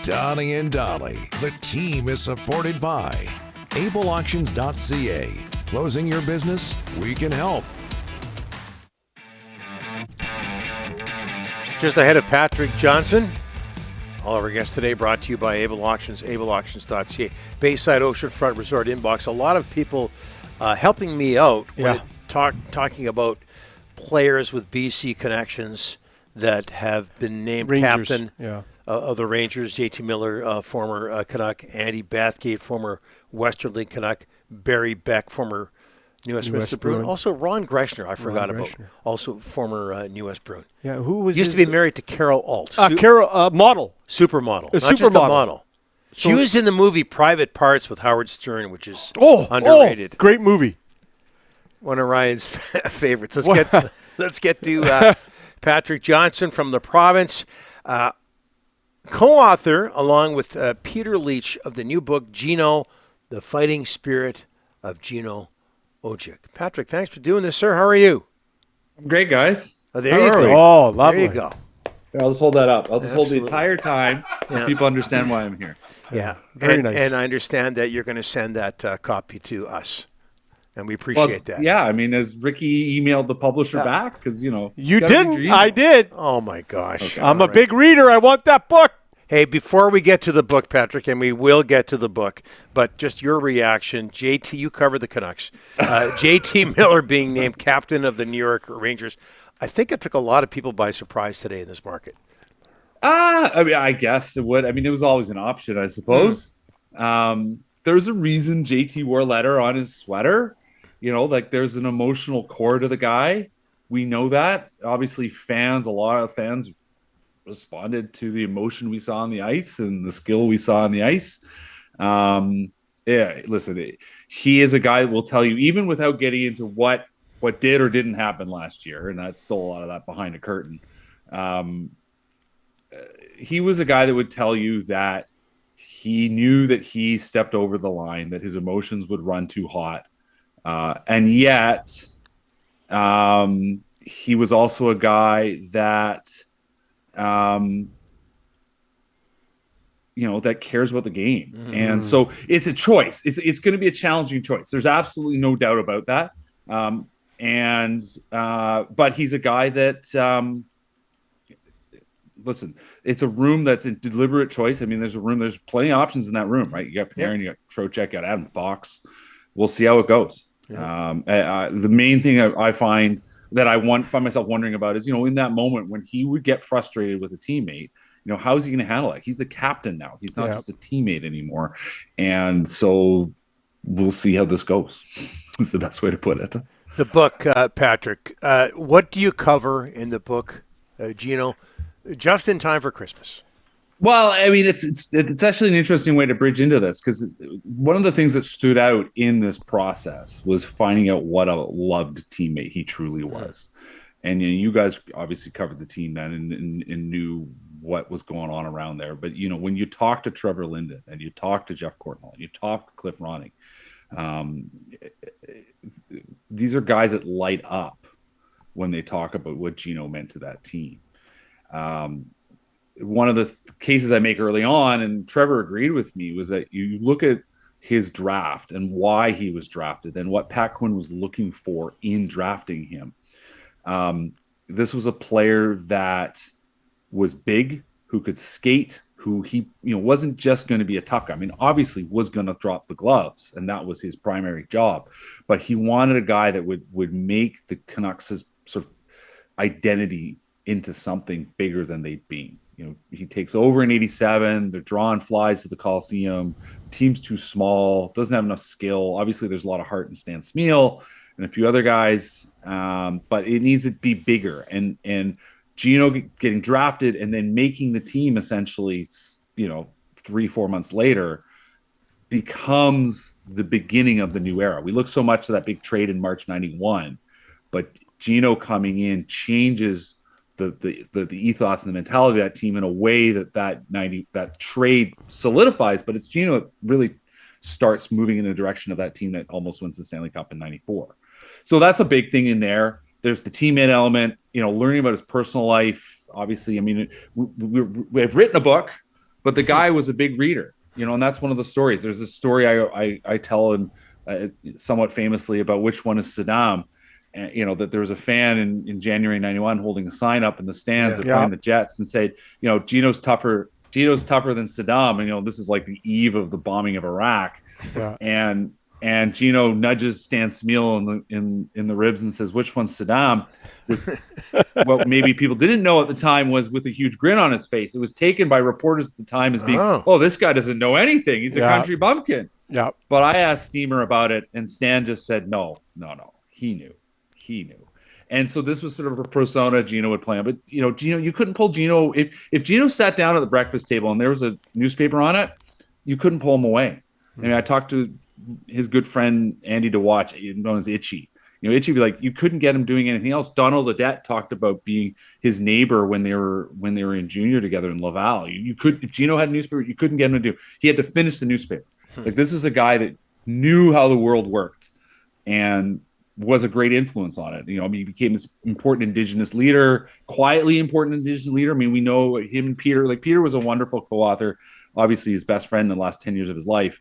Donnie and Dolly. The team is supported by ableauctions.ca. Closing your business? We can help. Just ahead of Patrick Johnston. All of our guests today brought to you by Able Auctions, ableauctions.ca. Bayside Oceanfront Resort Inbox. A lot of people helping me out when talking about players with BC connections that have been named Rangers, captain of the Rangers. JT Miller, former Canuck. Andy Bathgate, former Western League Canuck. Barry Beck, former New West Bruin. Also Ron Greshner, I forgot about. Also former New West Bruin. Yeah, who was used to be married to Carol Alt. Carol, model. Supermodel. Not supermodel. just a model. So she was in the movie Private Parts with Howard Stern, which is underrated. Great movie. One of Ryan's favorites. Let's get to Patrick Johnston from the province. Co-author, along with Peter Leach, of the new book, Gino, The Fighting Spirit of Gino Odjick. Patrick, thanks for doing this, sir. How are you? I'm great, guys. Oh, there you go. Oh, lovely. There you go. I'll just hold that up. I'll just hold the entire time so people understand why I'm here. Yeah. Very nice. And I understand that you're going to send that copy to us. And we appreciate that. Yeah, I mean, as Ricky emailed the publisher back, because, You didn't. I did. Oh, my gosh. Okay. I'm a big reader. I want that book. Hey, before we get to the book, Patrick, and we will get to the book, but just your reaction. JT, you covered the Canucks. JT Miller being named captain of the New York Rangers. I think it took a lot of people by surprise today in this market. I mean, I guess it would. I mean, it was always an option, I suppose. There's a reason JT wore a letter on his sweater. There's an emotional core to the guy. We know that. Obviously, a lot of fans responded to the emotion we saw on the ice and the skill we saw on the ice. Listen, he is a guy that will tell you, even without getting into what did or didn't happen last year, and that's still a lot of that behind a curtain. He was a guy that would tell you that he knew that he stepped over the line, that his emotions would run too hot. And yet, he was also a guy that, that cares about the game. Mm-hmm. And so it's a choice. It's going to be a challenging choice. There's absolutely no doubt about that. But he's a guy that, listen, it's a room that's a deliberate choice. I mean, there's plenty of options in that room, right? You got Panarin, you got Trocheck, you got Adam Fox. We'll see how it goes. Yeah. The main thing I find that find myself wondering about is, in that moment when he would get frustrated with a teammate, how is he going to handle it? He's the captain now. He's not just a teammate anymore. And so we'll see how this goes. Is the best way to put it. The book, Patrick, what do you cover in the book, Gino, just in time for Christmas? Well, I mean, it's actually an interesting way to bridge into this, because one of the things that stood out in this process was finding out what a loved teammate he truly was. And you guys obviously covered the team then and knew what was going on around there. But, when you talk to Trevor Linden and you talk to Jeff Courtnall, and you talk to Cliff Ronning, these are guys that light up when they talk about what Gino meant to that team. One of the cases I make early on, and Trevor agreed with me, was that you look at his draft and why he was drafted and what Pat Quinn was looking for in drafting him. This was a player that was big, who could skate, who he wasn't just going to be a tough guy. I mean, obviously was going to drop the gloves, and that was his primary job. But he wanted a guy that would make the Canucks' sort of identity into something bigger than they'd been. He takes over in 87. They're drawing flies to the Coliseum. The team's too small, doesn't have enough skill. Obviously, there's a lot of heart in Stan Smeal and a few other guys, but it needs to be bigger. And Gino getting drafted and then making the team essentially, 3-4 months later, becomes the beginning of the new era. We look so much to that big trade in March 91, but Gino coming in changes the ethos and the mentality of that team in a way that trade solidifies, but it's Gino that really starts moving in the direction of that team that almost wins the Stanley Cup in 94. So that's a big thing in there. There's the teammate element, learning about his personal life. Obviously, I mean, we have written a book, but the guy was a big reader, and that's one of the stories. There's a story I tell, and somewhat famously, about which one is Saddam. And, that there was a fan in January '91 holding a sign up in the stands playing the Jets and said, Gino's tougher than Saddam. And, this is like the eve of the bombing of Iraq. Yeah. And Gino nudges Stan Smeal in the ribs and says, which one's Saddam? What maybe people didn't know at the time was with a huge grin on his face. It was taken by reporters at the time as being, this guy doesn't know anything. He's a country bumpkin. Yeah. But I asked Steamer about it, and Stan just said, no. He knew. And so this was sort of a persona Gino would play on. But, Gino, you couldn't pull Gino. If Gino sat down at the breakfast table and there was a newspaper on it, you couldn't pull him away. I mean, I talked to his good friend Andy DeWatch, known as Itchy. Itchy would be like, you couldn't get him doing anything else. Donald Adet talked about being his neighbor when they were in junior together in Laval. You could, if Gino had a newspaper, you couldn't get him to do. He had to finish the newspaper. Like, this is a guy that knew how the world worked and was a great influence on it. He became this important Indigenous leader, quietly important Indigenous leader. I mean, we know him and Peter. Like, Peter was a wonderful co-author, obviously his best friend in the last 10 years of his life.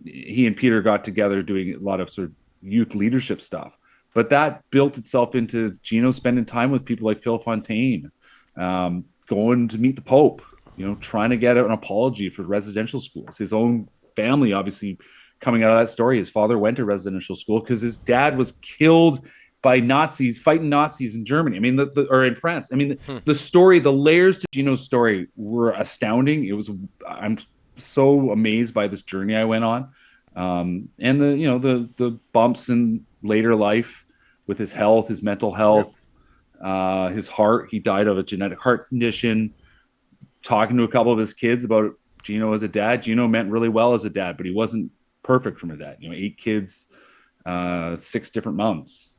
He and Peter got together doing a lot of sort of youth leadership stuff, but that built itself into Gino spending time with people like Phil Fontaine, going to meet the Pope, trying to get an apology for residential schools. His own family, obviously, coming out of that story, his father went to residential school because his dad was killed by Nazis, fighting Nazis in Germany. I mean, or in France. I mean, the story, the layers to Gino's story were astounding. I'm so amazed by this journey I went on, and the bumps in later life with his health, his mental health, his heart. He died of a genetic heart condition. Talking to a couple of his kids about Gino as a dad. Gino meant really well as a dad, but he wasn't perfect from a dad. 8 kids, 6 different moms.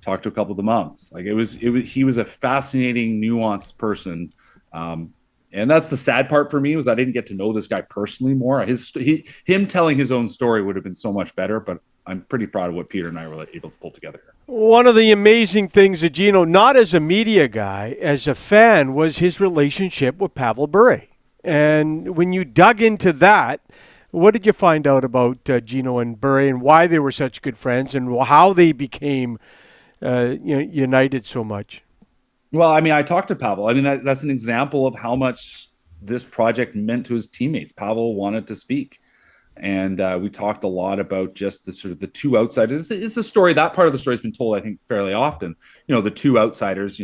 Talked to a couple of the moms. Like, he was a fascinating, nuanced person. And that's the sad part for me, was I didn't get to know this guy personally more. Him telling his own story would have been so much better, but I'm pretty proud of what Peter and I were able to pull together. One of the amazing things of Gino, not as a media guy, as a fan, was his relationship with Pavel Bure. And when you dug into that, what did you find out about Gino and Bure, and why they were such good friends, and how they became united so much? Well, I mean, I talked to Pavel. I mean, that's an example of how much this project meant to his teammates. Pavel wanted to speak. And we talked a lot about just the sort of the two outsiders. It's a story, that part of the story has been told, I think, fairly often. The two outsiders,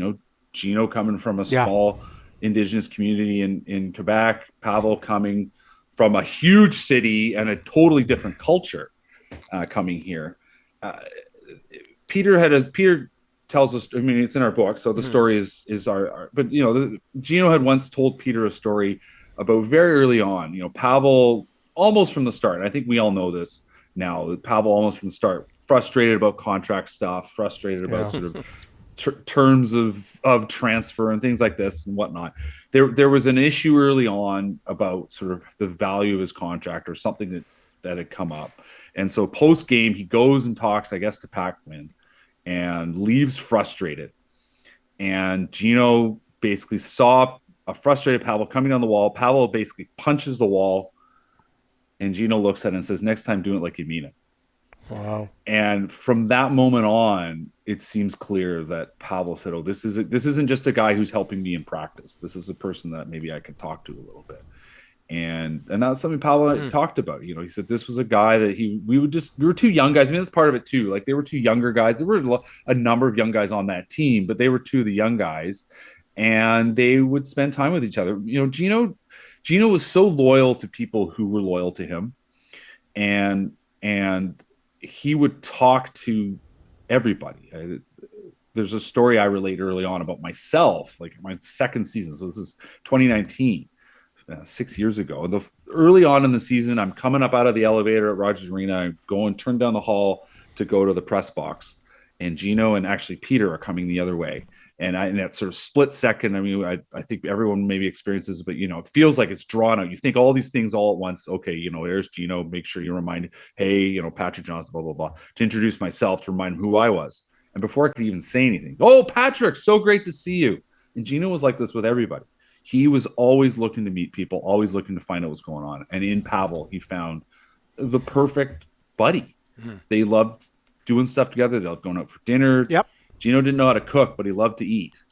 Gino coming from a small Indigenous community in Quebec, Pavel coming from a huge city and a totally different culture coming here. Peter tells us, I mean, it's in our book, so the story is our but Gino had once told Peter a story about very early on, Pavel almost from the start. I think we all know this now, that Pavel almost from the start, frustrated about contract stuff, frustrated about sort of terms of transfer and things like this and whatnot. There was an issue early on about sort of the value of his contract or something that had come up. And so post game, he goes and talks, I guess, to Pac-Man and leaves frustrated. And Gino basically saw a frustrated Pavel coming down the wall. Pavel basically punches the wall, and Gino looks at it and says, next time, do it like you mean it. Wow. And from that moment on, it seems clear that Pavel said, oh, this isn't just a guy who's helping me in practice. This is a person that maybe I can talk to a little bit. And that's something Pavel and I talked about. He said this was a guy that we were two young guys. I mean, that's part of it too. Like, they were two younger guys. There were a number of young guys on that team, but they were two of the young guys, and they would spend time with each other. Gino was so loyal to people who were loyal to him, and he would talk to everybody. There's a story I relate early on about myself, like my second season. So this is 2019, 6 years ago. And early on in the season, I'm coming up out of the elevator at Rogers Arena. I go and turn down the hall to go to the press box, and Gino and actually Peter are coming the other way. And in that sort of split second, I mean, I think everyone maybe experiences, but it feels like it's drawn out. You think all these things all at once. Okay, there's Gino. Make sure you remind, hey, Patrick Johnston, blah blah blah, to introduce myself, to remind him who I was. And before I could even say anything, oh, Patrick, so great to see you. And Gino was like this with everybody. he was always looking to meet people, always looking to find out what's going on. And in Pavel, he found the perfect buddy. They loved doing stuff together. They loved going out for dinner. Yep. Gino didn't know how to cook, but he loved to eat.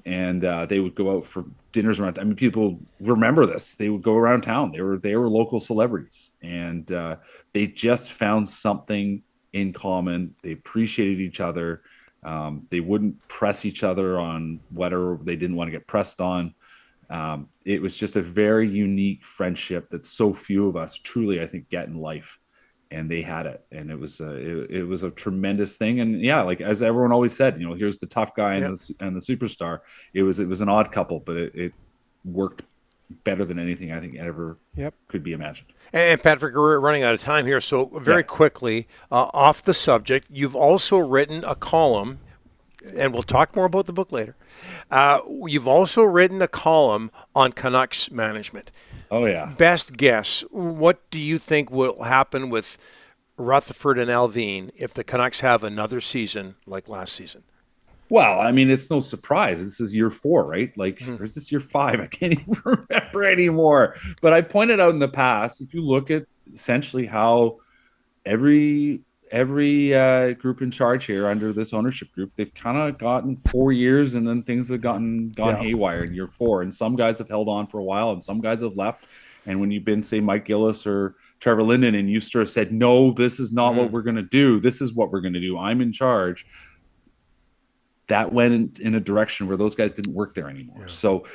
And they would go out for dinners around. I mean, people remember this. They would go around town. They were local celebrities, and they just found something in common. They appreciated each other. They wouldn't press each other on whatever they didn't want to get pressed on. It was just a very unique friendship that so few of us truly, I think, get in life. And they had it, and it was a tremendous thing. And yeah, like as everyone always said, here's the tough guy and the superstar. It was an odd couple, but it worked better than anything I think ever could be imagined. And Patrick, we're running out of time here, so very quickly, off the subject, you've also written a column, and we'll talk more about the book later. You've also written a column on Canucks management. Oh, yeah. Best guess, what do you think will happen with Rutherford and Alvin if the Canucks have another season like last season? Well, I mean, it's no surprise. This is year 4, right? Like, or is this year 5? I can't even remember anymore. But I pointed out in the past, if you look at essentially how every group in charge here under this ownership group, they've kind of gotten 4 years, and then things have gone haywire in year 4. And some guys have held on for a while, and some guys have left. And when you've been, say, Mike Gillis or Trevor Linden, and you sort of said, no, this is not what we're going to do. This is what we're going to do. I'm in charge. That went in a direction where those guys didn't work there anymore. Yeah. So,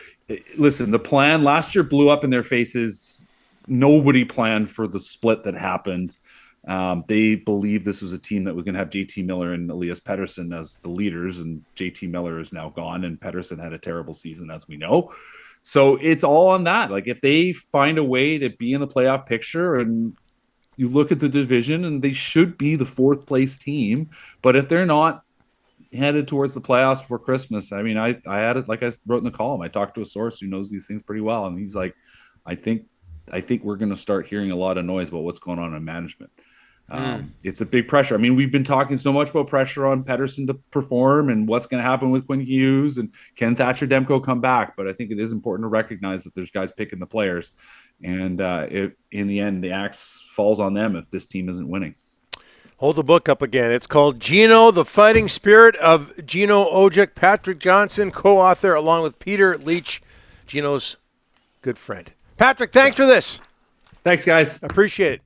listen, the plan last year blew up in their faces. Nobody planned for the split that happened. They believed this was a team that was going to have JT Miller and Elias Pettersson as the leaders, and JT Miller is now gone, and Pettersson had a terrible season, as we know. So it's all on that. Like, if they find a way to be in the playoff picture, and you look at the division, and they should be the 4th place team, but if they're not headed towards the playoffs before Christmas, I mean, I had it, like I wrote in the column, I talked to a source who knows these things pretty well, and he's like, I think we're going to start hearing a lot of noise about what's going on in management. It's a big pressure. I mean, we've been talking so much about pressure on Pettersson to perform and what's going to happen with Quinn Hughes and can Thatcher Demko come back. But I think it is important to recognize that there's guys picking the players. And in the end, the axe falls on them if this team isn't winning. Hold the book up again. It's called Gino, the Fighting Spirit of Gino Odjick, Patrick Johnston, co-author, along with Peter Leach, Gino's good friend. Patrick, thanks for this. Thanks, guys. Appreciate it.